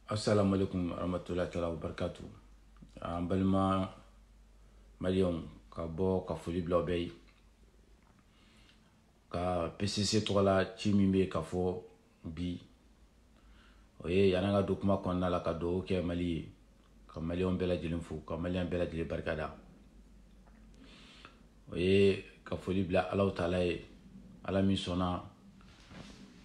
Assalamu alaikum warahmatullahi ta'ala wabarakatuh. An balima maliyɛnw ka bɔ ka foli bila bɛɛ ye ka PCC tɔgɔ la ci min bɛ ka fɔ bi o ye yan'an ka don kuma kɔnɔna la ka dugawu kɛ Mali ye ka maliyɛnw bɛɛ lajɛlen fo ka maliyɛn bɛɛ lajɛlen barikada o ye ka foli bila Alahu Taala ye Ala min sɔnna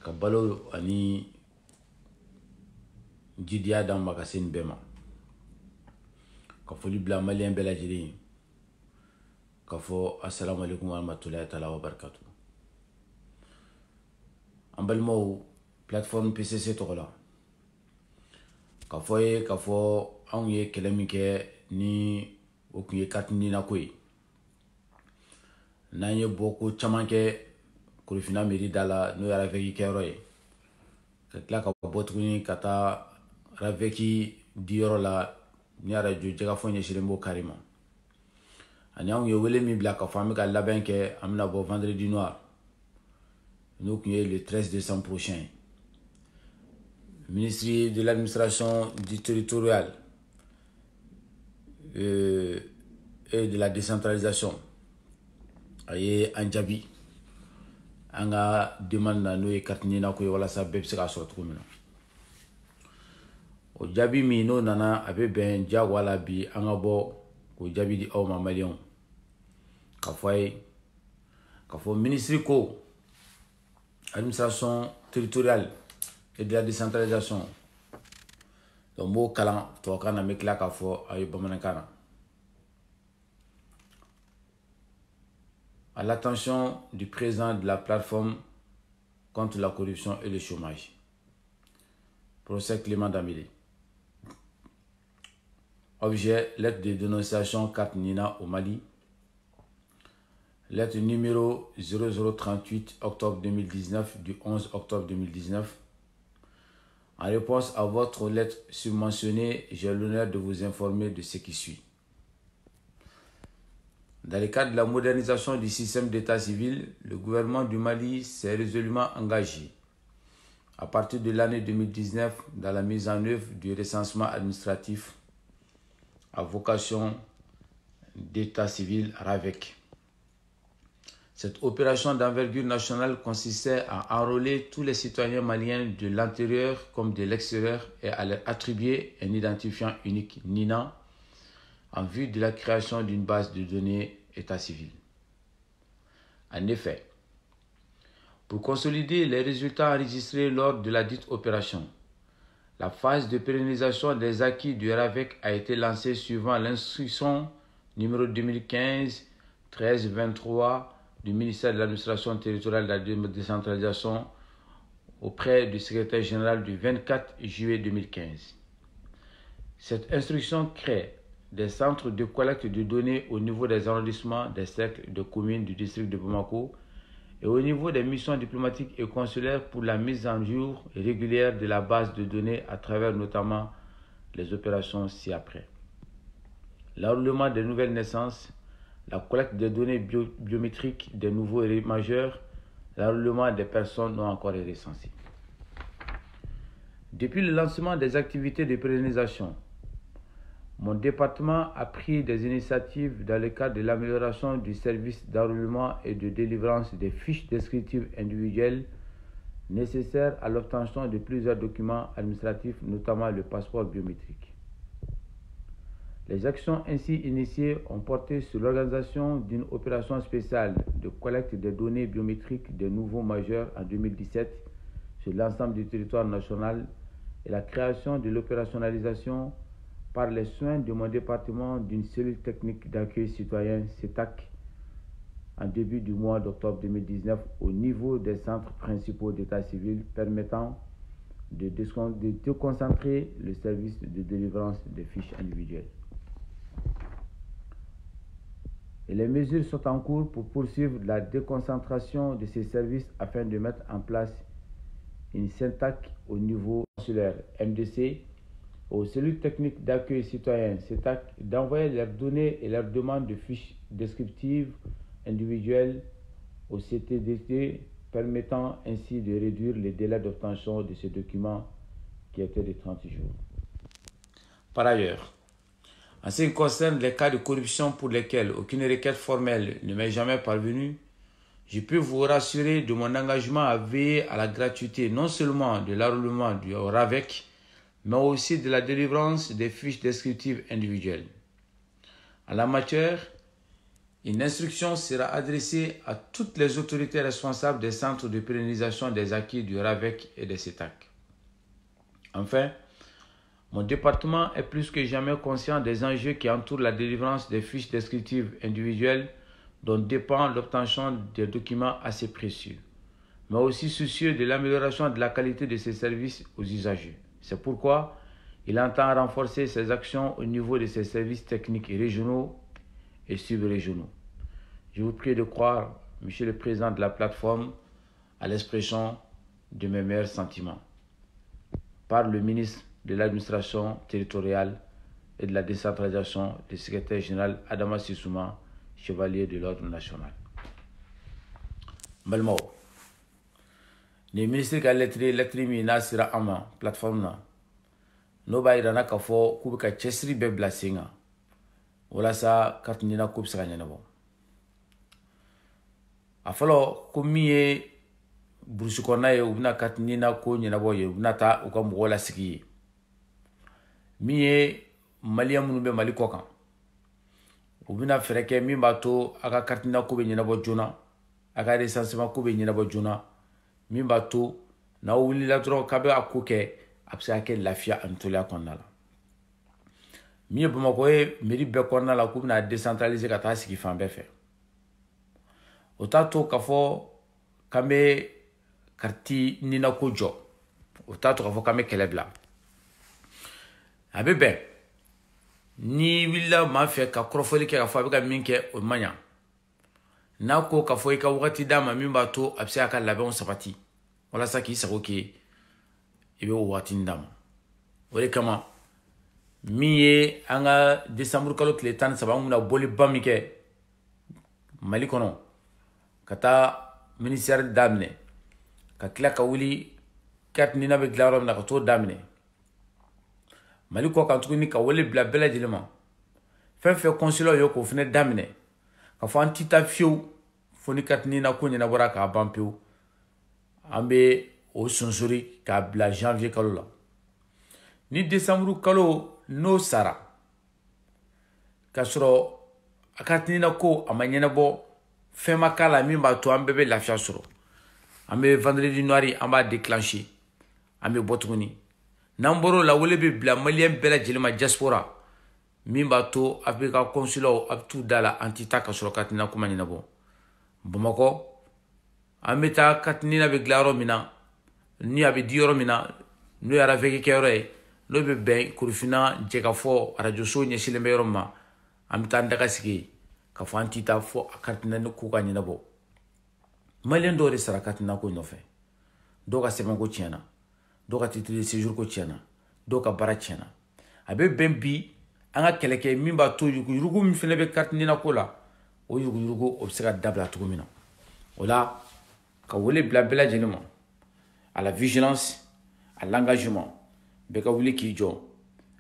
ka balo ani jidiya d'an ma ka se nin bɛɛ ma ka foli bila maliyɛn bɛɛ lajɛlen ye ka fɔ assalamu alaikum warahmatullahi ta'ala wabarakatuh. An balimaw plateforme PCC tɔgɔ la ka fɔ ye ka fɔ anw ye kɛlɛ min kɛ ni o kun ye carte nina ko ye n'an ye bɔ ko caman kɛ Korofina mairie da la n'o ye ravec kɛyɔrɔ ye ka tila ka bɔ tuguni ka taa ravec diyɔrɔ la ni arajo jɛgafɔ ɲɛsinnen b'o kari ma ani anw ye wele min bila ka fɔ an bɛ ka labɛn kɛ an bɛna bɔ vendredi noir n'o kun ye le 13 décembre prochain. Ministre de l'administration du territorial et de la décentralisation a ye an jaabi an ka demande na n'o ye carte nina ko ye walasa bɛɛ bɛ se k'a sɔrɔ cogo min na o jaabi min n'o nana a bɛ bɛn diyagoya la bi an ka bɔ k'o jaabi di aw ma maliyɛnw ka fɔ a ye ka fɔ ministre ko administration territoriale et de la décentralisation donc b'o kalan tubabukan na n bɛ tila k'a fɔ aw ye bamanankan na. À l'attention du président de la plateforme contre la corruption et le chômage, professeur Clément Damilé. Objet, lettre de dénonciation carte nina au Mali. Lettre numéro 0038 octobre 2019 du 11 octobre 2019. En réponse à votre lettre submentionnée, j'ai l'honneur de vous informer de ce qui suit. Dans le cadre de la modernisation du système d'état civil, le gouvernement du Mali s'est résolument engagé à partir de l'année 2019 dans la mise en œuvre du recensement administratif à vocation d'état civil RAVEC. Cette opération d'envergure nationale consistait à enrôler tous les citoyens maliens de l'intérieur comme de l'extérieur et à leur attribuer un identifiant unique NINA en vue de la création d'une base de données état civil. En effet, pour consolider les résultats enregistrés lors de la dite opération, la phase de pérennisation des acquis du RAVEC a été lancée suivant l'instruction numéro 2015-1323 du ministère de l'administration territoriale de la décentralisation auprès du secrétaire général du 24 juillet 2015. Cette instruction crée des centres de collecte de données au niveau des arrondissements, des cercles de communes du district de Bamako et au niveau des missions diplomatiques et consulaires pour la mise en jour régulière de la base de données à travers notamment les opérations ci-après. L'enrôlement des nouvelles naissances, la collecte des données biométriques des nouveaux majeurs, l'enrôlement des personnes non encore recensées. Depuis le lancement des activités de pérennisation, mon département a pris des initiatives dans le cadre de l'amélioration du service d'enrôlement et de délivrance des fiches descriptives individuelles nécessaires à l'obtention de plusieurs documents administratifs, notamment le passeport biométrique. Les actions ainsi initiées ont porté sur l'organisation d'une opération spéciale de collecte des données biométriques des nouveaux majeurs en 2017 sur l'ensemble du territoire national et la création de l'opérationnalisation par les soins de mon département d'une cellule technique d'accueil citoyen CETAC en début du mois d'octobre 2019 au niveau des centres principaux d'état civil permettant de déconcentrer le service de délivrance des fiches individuelles. Et les mesures sont en cours pour poursuivre la déconcentration de ces services afin de mettre en place une CETAC au niveau consulaire MDC, aux cellules techniques d'accueil citoyen CETAC d'envoyer leurs données et leurs demandes de fiches descriptives individuelles au CTDT, permettant ainsi de réduire les délais d'obtention de ces documents qui étaient de 30 jours. Par ailleurs, en ce qui concerne les cas de corruption pour lesquels aucune requête formelle ne m'est jamais parvenue, je peux vous rassurer de mon engagement à veiller à la gratuité non seulement de l'enrôlement du RAVEC, mais aussi de la délivrance des fiches descriptives individuelles. En la matière, une instruction sera adressée à toutes les autorités responsables des centres de pérennisation des acquis du RAVEC et des CETAC. Enfin, mon département est plus que jamais conscient des enjeux qui entourent la délivrance des fiches descriptives individuelles dont dépend l'obtention des documents assez précieux, mais aussi soucieux de l'amélioration de la qualité de ces services aux usagers. C'est pourquoi il entend renforcer ses actions au niveau de ses services techniques régionaux et subrégionaux. Je vous prie de croire, Monsieur le Président de la plateforme, à l'expression de mes meilleurs sentiments. Par le ministre de l'Administration territoriale et de la décentralisation, le secrétaire général Adama Sissouma, chevalier de l'ordre national. Malmo. Le ministre de l'électricité n'a sira ama plateforme na. No ba ira na kafo kubika chesri be blasinga. Wala sa kartinina kubsa nyana bo. Afalo komiye burusu kona ye ubina kartinina ko nyana bo ye ubina ta ukam wala sigi. Miye Malien munube Mali kokan. Ubina fereke mi bato aka kartina ko be nyana bo jona. Aka recensement ko be nyana bo jona. Mi bato na wuli la dro kabe akuke apsa ke lafia antolia konna la. Mi Bamako e meri be konna la ko na décentraliser ka ta sigi fan be fe. Otato kafo kame karti nina ko jo. Otato kafo kame kelebla. Abebe ni willa ma fe ka krofoli ke ka fa be ka minke o manya na ko ka fo ka wakati dama min ba to abse aka labon sabati wala saki sako ke ibe o wati ndam wale kama miye anga décembre kalo kle tan sabangu na boli bamike Mali kono kata ministère damne ka kila ka wuli kat ni na be glarom na ka to damne Mali ko kan tuguni ka wole bla bela dilema fe consulat yo ko fene damine ka fo antita fiu foni katni na ko nyina bora ka bampiu ambe o sonsori ka bla janvier kalo la ni décembre kalo no sara ka soro akatni na ko amanyena bo fe makala mi ba to ambe be lafia soro ambe vendredi noir amba déclencher ambe botuguni Namboro la wole be bla malien bela jelema diaspora mimba to afrika consulat abtu dala antita ka soro katina kuma nyina bo Bamako ameta katina be glaro mina ni abe dioro mina no yara veke kere no be ben kurfina jeka fo radio so nye silembe roma amta ndaka sigi ka fo antita fo katina no ku ka nyina bo malien do re sara katina ko no fe do ka sema ko tiena do ka titre de séjour ko tiena do ka bara tiena abe bembi anga keleke mimba to yugo mi fene be carte ni na kola o yugo obsera dabla to mina ola ka wole bla bla jenema à la vigilance à l'engagement be ka wuli ki jo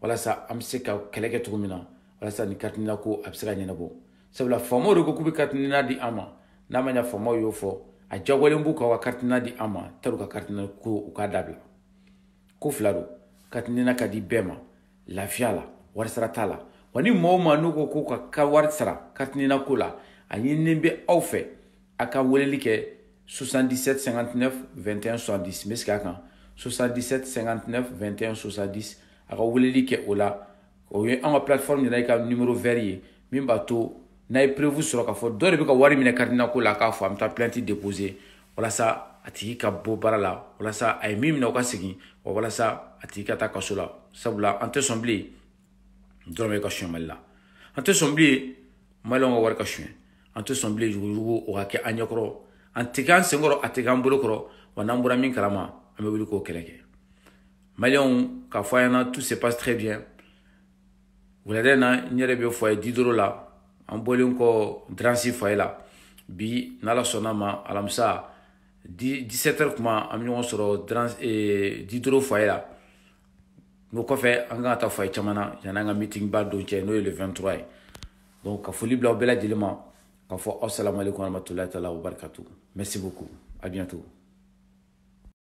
wala sa amse ka keleke to mina wala sa ni carte ni na ko absera nyena bo sabla famo ro ko kubi carte ni na di ama na manya famo yo fo a jagwale mbuka wa carte na di ama taruka carte na ko ka dabla ko flaro katinina kadi bema la fiala warsara tala wani moma nuko ko ka warsara katinina kula ani nimbe awfe aka weleli ke 77 59 21 70 meska kan 77 59 21 70 aka weleli ke ola o ye en plateforme ni ka numéro vert mimba to na prévu sur ka fo dore be ka wari mine katinina kula ka fo amta plainte déposer wala sa atiki ka bo barala wala sa ay mim na ka sigi wala sa atiki ka ta kasola sabula ante somblé dorme ka shemalla ante somblé malonga war ka shwe ante somblé jugo o ka ke anyakro ante kan sengoro atikan bolokro wana mbura min kalama ame wuli ko keleke malion ka foyana tout se passe très bien wala dena nyere be foy 10 € la en bolin ko dransi foy la bi nala sonama alamsa 17h kuma am ñu soro 10 € foyer la n'o kɔfɛ an ka taa fɔ a ye caman na yanni an ka meeting ba don cɛ n'o ye le 23 ye donc ka foli bila aw bɛɛ lajɛlen ma k'a fɔ aw salamu aleykum warahmatulahi taala wabarakatuh merci beaucoup à bientôt